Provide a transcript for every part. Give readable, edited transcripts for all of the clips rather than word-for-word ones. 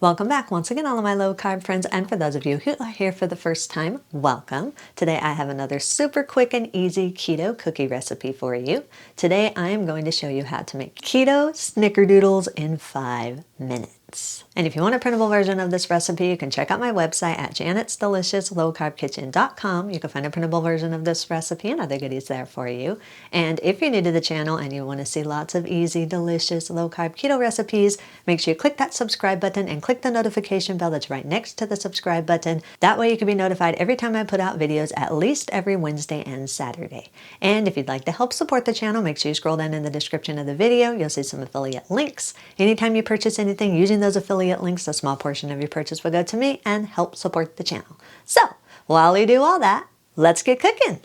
Welcome back once again, all of my low carb friends, and for those of you who are here for the first time, welcome. Today I have another super quick and easy keto cookie recipe for you. Today I am going to show you how to make keto snickerdoodles in 5 minutes. And if you want a printable version of this recipe, you can check out my website at janet'sdeliciouslowcarbkitchen.com. You can find a printable version of this recipe and other goodies there for you. And if you're new to the channel and you want to see lots of easy, delicious, low-carb keto recipes, make sure you click that subscribe button and click the notification bell that's right next to the subscribe button. That way you can be notified every time I put out videos, at least every Wednesday and Saturday. And if you'd like to help support the channel, make sure you scroll down in the description of the video. You'll see some affiliate links. Anytime you purchase anything using those affiliate links, a small portion of your purchase will go to me and help support the channel. So while we do all that, let's get cooking.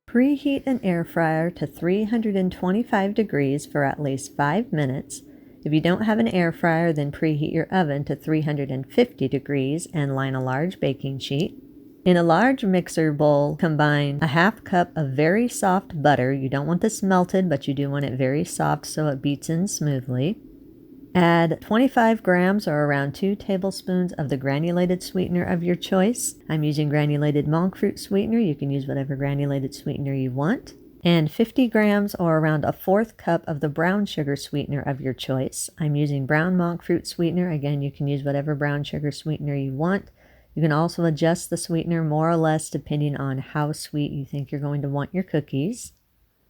Preheat an air fryer to 325 degrees for at least 5 minutes. If you don't have an air fryer, then preheat your oven to 350 degrees and line a large baking sheet. In a large mixer bowl, combine a half cup of very soft butter. You don't want this melted, but you do want it very soft so it beats in smoothly. Add 25 grams or around 2 tablespoons of the granulated sweetener of your choice. I'm using granulated monk fruit sweetener. You can use whatever granulated sweetener you want. And 50 grams or around a 1/4 cup of the brown sugar sweetener of your choice. I'm using brown monk fruit sweetener. Again, you can use whatever brown sugar sweetener you want. You can also adjust the sweetener more or less depending on how sweet you think you're going to want your cookies.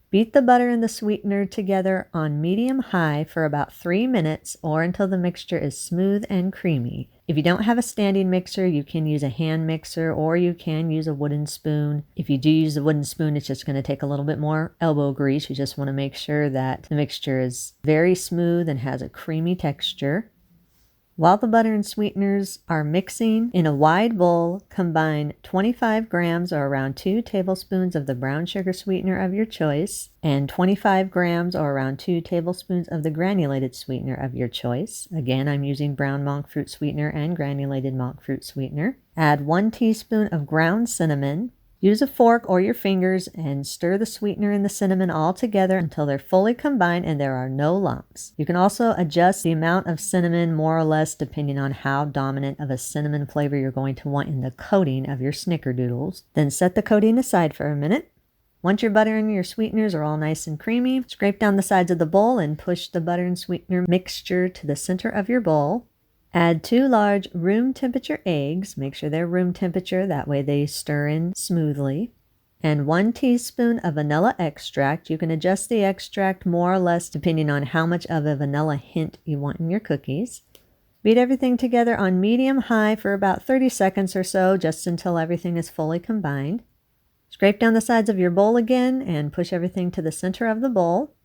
Beat the butter and the sweetener together on medium-high for about 3 minutes or until the mixture is smooth and creamy. If you don't have a standing mixer, you can use a hand mixer or you can use a wooden spoon. If you do use a wooden spoon, it's just going to take a little bit more elbow grease. You just want to make sure that the mixture is very smooth and has a creamy texture. While the butter and sweeteners are mixing, in a wide bowl, combine 25 grams or around 2 tablespoons of the brown sugar sweetener of your choice and 25 grams or around 2 tablespoons of the granulated sweetener of your choice. Again, I'm using brown monk fruit sweetener and granulated monk fruit sweetener. Add 1 teaspoon of ground cinnamon. Use a fork or your fingers and stir the sweetener and the cinnamon all together until they're fully combined and there are no lumps. You can also adjust the amount of cinnamon more or less depending on how dominant of a cinnamon flavor you're going to want in the coating of your snickerdoodles. Then set the coating aside for a minute. Once your butter and your sweeteners are all nice and creamy, scrape down the sides of the bowl and push the butter and sweetener mixture to the center of your bowl. Add 2 large room temperature eggs. Make sure they're room temperature, that way they stir in smoothly. And 1 teaspoon of vanilla extract. You can adjust the extract more or less depending on how much of a vanilla hint you want in your cookies. Beat everything together on medium-high for about 30 seconds or so, just until everything is fully combined. Scrape down the sides of your bowl again and push everything to the center of the bowl.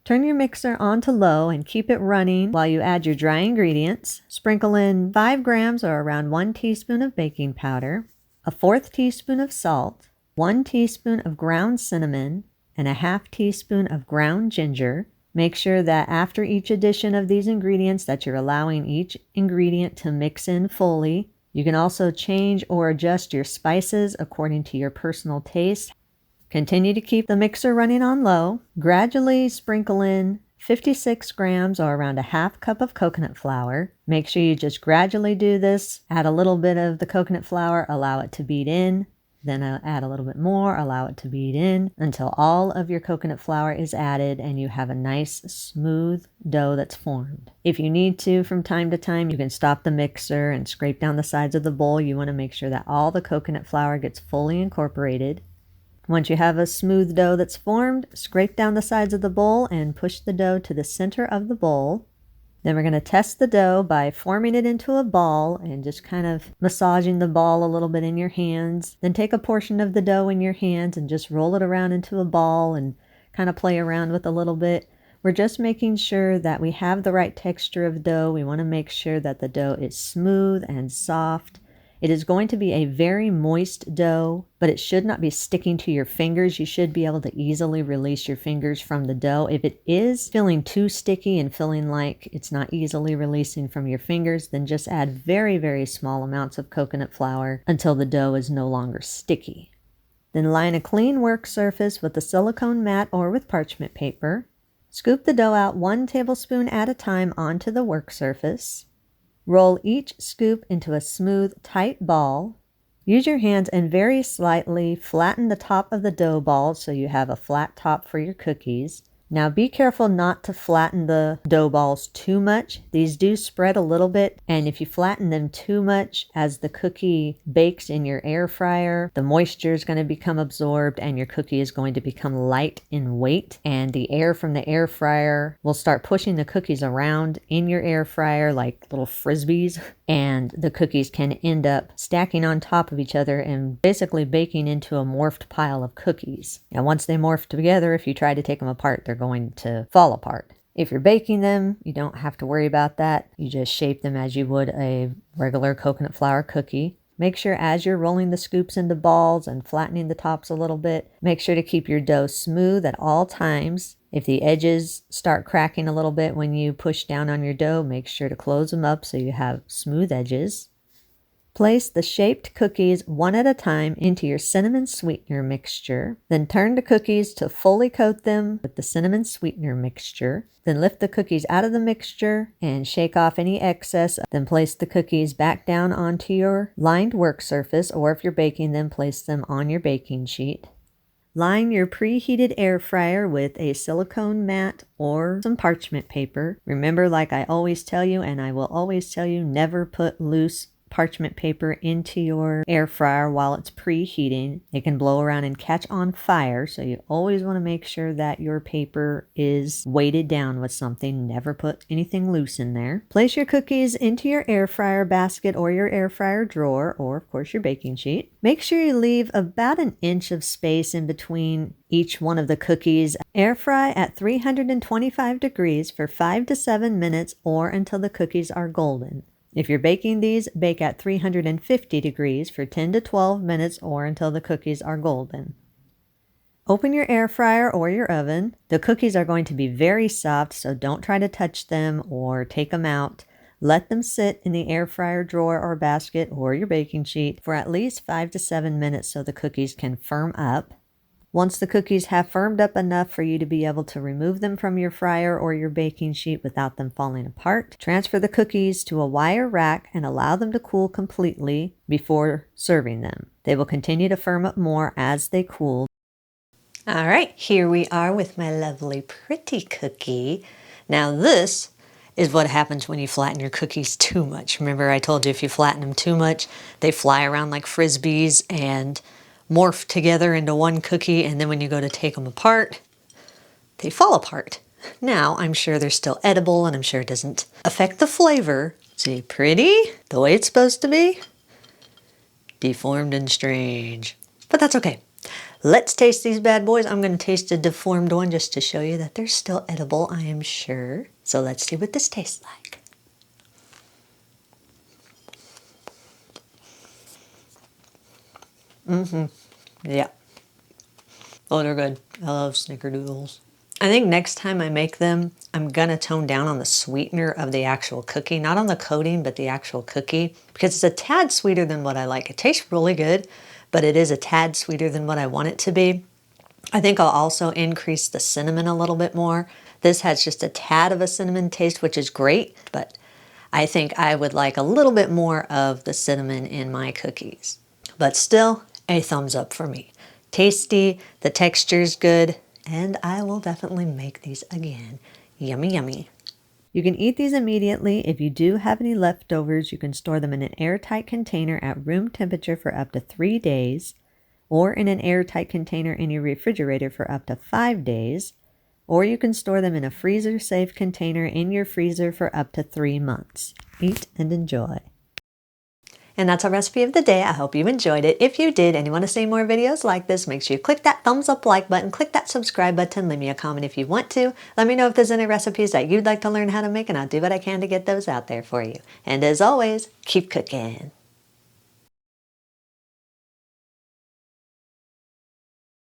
Turn your mixer on to low and keep it running while you add your dry ingredients. Sprinkle in 5 grams or around 1 teaspoon of baking powder, a 1/4 teaspoon of salt, 1 teaspoon of ground cinnamon, and a 1/2 teaspoon of ground ginger. Make sure that after each addition of these ingredients that you're allowing each ingredient to mix in fully. You can also change or adjust your spices according to your personal taste. Continue to keep the mixer running on low. Gradually sprinkle in 56 grams or around a 1/2 cup of coconut flour. Make sure you just gradually do this. Add a little bit of the coconut flour, allow it to beat in. Then add a little bit more, allow it to beat in until all of your coconut flour is added and you have a nice smooth dough that's formed. If you need to, from time to time, you can stop the mixer and scrape down the sides of the bowl. You want to make sure that all the coconut flour gets fully incorporated. Once you have a smooth dough that's formed, scrape down the sides of the bowl and push the dough to the center of the bowl. Then we're going to test the dough by forming it into a ball and just kind of massaging the ball a little bit in your hands. Then take a portion of the dough in your hands and just roll it around into a ball and kind of play around with a little bit. We're just making sure that we have the right texture of dough. We want to make sure that the dough is smooth and soft. It is going to be a very moist dough, but it should not be sticking to your fingers. You should be able to easily release your fingers from the dough. If it is feeling too sticky and feeling like it's not easily releasing from your fingers, then just add very, very small amounts of coconut flour until the dough is no longer sticky. Then line a clean work surface with a silicone mat or with parchment paper. Scoop the dough out 1 tablespoon at a time onto the work surface. Roll each scoop into a smooth, tight ball. Use your hands and very slightly flatten the top of the dough ball so you have a flat top for your cookies. Now be careful not to flatten the dough balls too much. These do spread a little bit, and if you flatten them too much as the cookie bakes in your air fryer, the moisture is going to become absorbed and your cookie is going to become light in weight, and the air from the air fryer will start pushing the cookies around in your air fryer like little frisbees, and the cookies can end up stacking on top of each other and basically baking into a morphed pile of cookies. And once they morph together, if you try to take them apart, they're going to fall apart. If you're baking them, you don't have to worry about that. You just shape them as you would a regular coconut flour cookie. Make sure as you're rolling the scoops into balls and flattening the tops a little bit, make sure to keep your dough smooth at all times. If the edges start cracking a little bit when you push down on your dough, make sure to close them up so you have smooth edges. Place the shaped cookies one at a time into your cinnamon sweetener mixture. Then turn the cookies to fully coat them with the cinnamon sweetener mixture. Then lift the cookies out of the mixture and shake off any excess. Then place the cookies back down onto your lined work surface, or if you're baking them, place them on your baking sheet. Line your preheated air fryer with a silicone mat or some parchment paper. Remember, like I always tell you, and I will always tell you, never put loose parchment paper into your air fryer while it's preheating. It can blow around and catch on fire, so you always want to make sure that your paper is weighted down with something. Never put anything loose in there. Place your cookies into your air fryer basket or your air fryer drawer, or of course your baking sheet. Make sure you leave about an inch of space in between each one of the cookies. Air fry at 325 degrees for 5 to 7 minutes or until the cookies are golden. If you're baking these, bake at 350 degrees for 10 to 12 minutes or until the cookies are golden. Open your air fryer or your oven. The cookies are going to be very soft, so don't try to touch them or take them out. Let them sit in the air fryer drawer or basket or your baking sheet for at least 5 to 7 minutes so the cookies can firm up. Once the cookies have firmed up enough for you to be able to remove them from your fryer or your baking sheet without them falling apart, transfer the cookies to a wire rack and allow them to cool completely before serving them. They will continue to firm up more as they cool. All right, here we are with my lovely pretty cookie. Now this is what happens when you flatten your cookies too much. Remember I told you if you flatten them too much, they fly around like frisbees and morph together into one cookie, and then when you go to take them apart, they fall apart. Now, I'm sure they're still edible, and I'm sure it doesn't affect the flavor. See, pretty, the way it's supposed to be, deformed and strange. But that's okay. Let's taste these bad boys. I'm going to taste a deformed one just to show you that they're still edible, I am sure. So let's see what this tastes like. Yeah. Oh, they're good. I love Snickerdoodles. I think next time I make them, I'm going to tone down on the sweetener of the actual cookie. Not on the coating, but the actual cookie. Because it's a tad sweeter than what I like. It tastes really good, but it is a tad sweeter than what I want it to be. I think I'll also increase the cinnamon a little bit more. This has just a tad of a cinnamon taste, which is great, but I think I would like a little bit more of the cinnamon in my cookies. But still, a thumbs up for me. Tasty, the texture's good, and I will definitely make these again. Yummy, yummy. You can eat these immediately. If you do have any leftovers, you can store them in an airtight container at room temperature for up to 3 days, or in an airtight container in your refrigerator for up to 5 days, or you can store them in a freezer-safe container in your freezer for up to 3 months. Eat and enjoy. And that's our recipe of the day. I hope you enjoyed it. If you did and you want to see more videos like this, make sure you click that thumbs up like button, click that subscribe button, leave me a comment if you want to. Let me know if there's any recipes that you'd like to learn how to make, and I'll do what I can to get those out there for you. And as always, keep cooking.